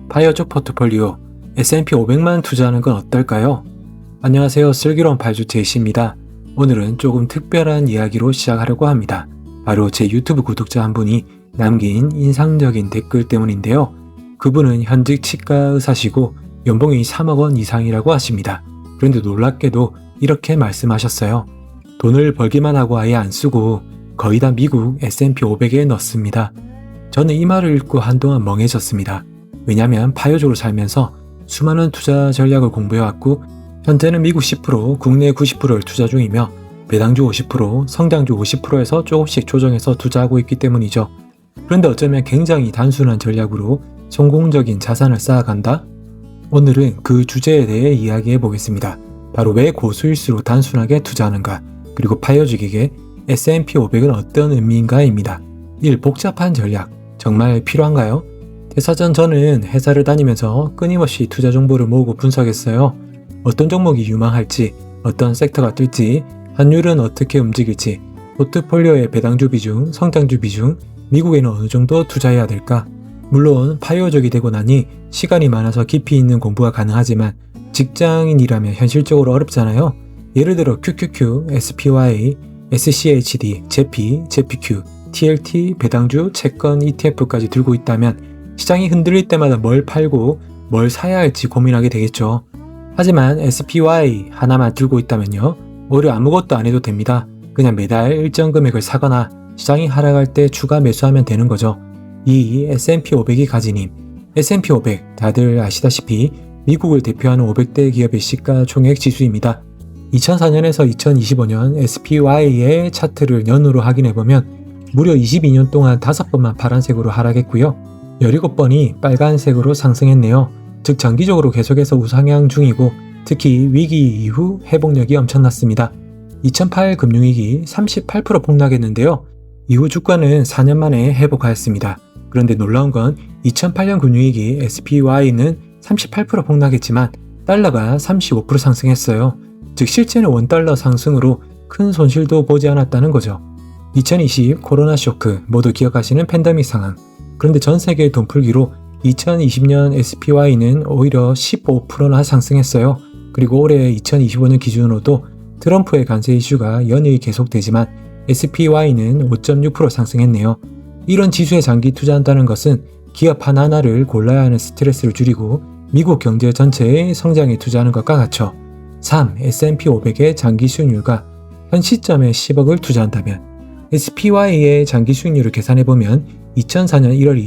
파이어족 포트폴리오 S&P 500만 투자하는 건 어떨까요? 안녕하세요. 슬기로운 발주 제이씨입니다. 오늘은 조금 특별한 이야기로 시작하려고 합니다. 바로 제 유튜브 구독자 한 분이 남긴 인상적인 댓글 때문인데요. 그분은 현직 치과 의사시고 연봉이 3억 원 이상이라고 하십니다. 그런데 놀랍게도 이렇게 말씀하셨어요. 돈을 벌기만 하고 아예 안 쓰고 거의 다 미국 S&P 500에 넣습니다. 저는 이 말을 읽고 한동안 멍해졌습니다. 왜냐하면 파이어족으로 살면서 수많은 투자 전략을 공부해왔고 현재는 미국 10%, 국내 90%를 투자 중이며 배당주 50%, 성장주 50%에서 조금씩 조정해서 투자하고 있기 때문이죠. 그런데 어쩌면 굉장히 단순한 전략으로 성공적인 자산을 쌓아간다? 오늘은 그 주제에 대해 이야기해 보겠습니다. 바로 왜 고수일수록 단순하게 투자하는가, 그리고 파이어족에게 S&P 500은 어떤 의미인가입니다. 1. 복잡한 전략. 정말 필요한가요? 대사전 저는 회사를 다니면서 끊임없이 투자 정보를 모으고 분석했어요. 어떤 종목이 유망할지, 어떤 섹터가 뜰지, 환율은 어떻게 움직일지, 포트폴리오의 배당주 비중, 성장주 비중, 미국에는 어느 정도 투자해야 될까? 물론 파이어족이 되고 나니 시간이 많아서 깊이 있는 공부가 가능하지만 직장인이라면 현실적으로 어렵잖아요. 예를 들어 QQQ, SPY, SCHD, JP, JPQ, TLT, 배당주, 채권, ETF까지 들고 있다면 시장이 흔들릴 때마다 뭘 팔고 뭘 사야 할지 고민하게 되겠죠. 하지만 SPY 하나만 들고 있다면요, 오히려 아무것도 안 해도 됩니다. 그냥 매달 일정 금액을 사거나 시장이 하락할 때 추가 매수하면 되는 거죠. 이 S&P 500이 가진 힘. S&P 500, 다들 아시다시피 미국을 대표하는 500대 기업의 시가총액 지수입니다. 2004년에서 2025년 SPY의 차트를 연으로 확인해보면 무려 22년 동안 5번만 파란색으로 하락했고요. 17번이 빨간색으로 상승했네요. 즉 장기적으로 계속해서 우상향 중이고 특히 위기 이후 회복력이 엄청났습니다. 2008 금융위기 38% 폭락했는데요. 이후 주가는 4년 만에 회복하였습니다. 그런데 놀라운 건 2008년 금융위기 SPY는 38% 폭락했지만 달러가 35% 상승했어요. 즉 실제는 원달러 상승으로 큰 손실도 보지 않았다는 거죠. 2020 코로나 쇼크 모두 기억하시는 팬데믹 상황. 그런데 전 세계의 돈풀기로 2020년 SPY는 오히려 15%나 상승했어요. 그리고 올해 2025년 기준으로도 트럼프의 관세 이슈가 연이어 계속되지만 SPY는 5.6% 상승했네요. 이런 지수에 장기 투자한다는 것은 기업 하나하나를 골라야 하는 스트레스를 줄이고 미국 경제 전체의 성장에 투자하는 것과 같죠. 3. S&P 500의 장기 수익률과 현 시점에 10억을 투자한다면 SPY의 장기 수익률을 계산해보면 2004년 1월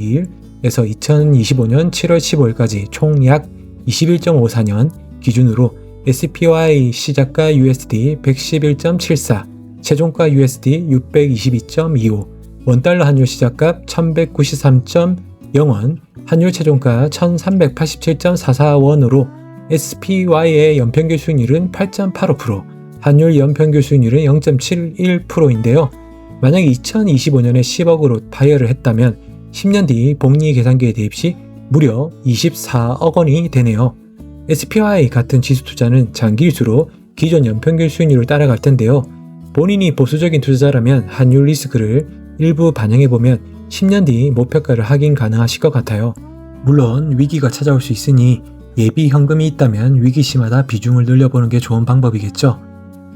2일에서 2025년 7월 15일까지 총 약 21.54년 기준으로 SPY 시작가 USD 111.74, 최종가 USD 622.25, 원달러 환율 시작값 1193.0원, 환율 최종가 1387.44원으로 SPY의 연평균 수익률은 8.85%, 환율 연평균 수익률은 0.71%인데요. 만약에 2025년에 10억으로 파이어를 했다면 10년 뒤 복리 계산기에 대입 시 무려 24억 원이 되네요. SPY 같은 지수 투자는 장기일수록 기존 연평균 수익률을 따라갈 텐데요. 본인이 보수적인 투자자라면 환율 리스크를 일부 반영해보면 10년 뒤 목표가를 확인 가능하실 것 같아요. 물론 위기가 찾아올 수 있으니 예비 현금이 있다면 위기시마다 비중을 늘려보는 게 좋은 방법이겠죠.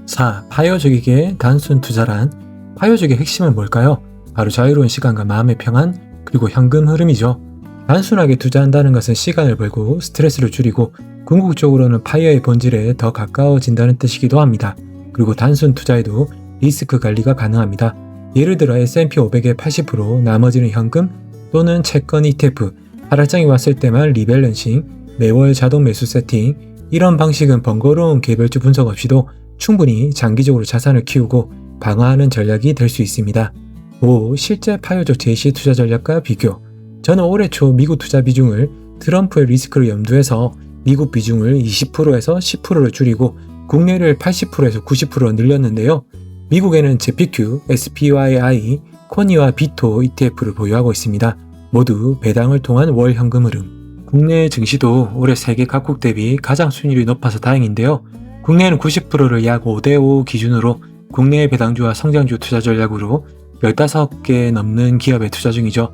4. 파이어족에게 단순 투자란? 파이어족의 핵심은 뭘까요? 바로 자유로운 시간과 마음의 평안, 그리고 현금 흐름이죠. 단순하게 투자한다는 것은 시간을 벌고 스트레스를 줄이고 궁극적으로는 파이어의 본질에 더 가까워진다는 뜻이기도 합니다. 그리고 단순 투자에도 리스크 관리가 가능합니다. 예를 들어 S&P 500의 80%, 나머지는 현금 또는 채권 ETF, 하락장이 왔을 때만 리밸런싱, 매월 자동 매수 세팅, 이런 방식은 번거로운 개별주 분석 없이도 충분히 장기적으로 자산을 키우고 방어하는 전략이 될 수 있습니다. 5. 실제 파이어족 제시 투자 전략과 비교. 저는 올해 초 미국 투자 비중을 트럼프의 리스크를 염두해서 미국 비중을 20%에서 10%를 줄이고 국내를 80%에서 90%로 늘렸는데요. 미국에는 JPQ, SPYI, 코니와 비토 ETF를 보유하고 있습니다. 모두 배당을 통한 월 현금 흐름. 국내 증시도 올해 세계 각국 대비 가장 수익률이 높아서 다행인데요. 국내는 90%를 약 5대5 기준으로 국내의 배당주와 성장주 투자 전략으로 15개 넘는 기업에 투자 중이죠.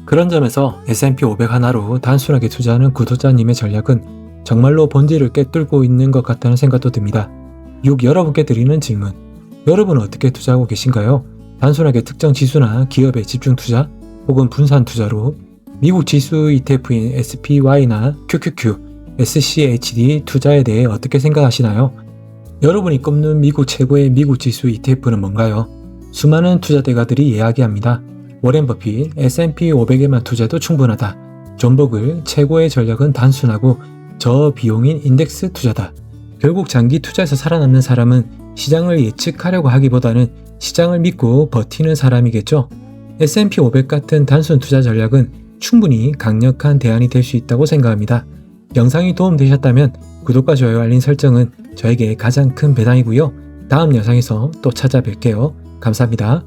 그런 점에서 S&P 500 하나로 단순하게 투자하는 구독자님의 전략은 정말로 본질을 꿰뚫고 있는 것 같다는 생각도 듭니다. 이후 여러분께 드리는 질문, 여러분은 어떻게 투자하고 계신가요? 단순하게 특정 지수나 기업에 집중 투자 혹은 분산 투자로 미국 지수 ETF인 SPY나 QQQ, SCHD 투자에 대해 어떻게 생각하시나요? 여러분이 꼽는 미국 최고의 미국 지수 ETF는 뭔가요? 수많은 투자 대가들이 이야기합니다. 워렌 버핏, S&P 500에만 투자도 충분하다. 존 버글, 최고의 전략은 단순하고 저비용인 인덱스 투자다. 결국 장기 투자에서 살아남는 사람은 시장을 예측하려고 하기보다는 시장을 믿고 버티는 사람이겠죠. S&P 500 같은 단순 투자 전략은 충분히 강력한 대안이 될 수 있다고 생각합니다. 영상이 도움되셨다면 구독과 좋아요 알림 설정은 저에게 가장 큰 배당이고요. 다음 영상에서 또 찾아뵐게요. 감사합니다.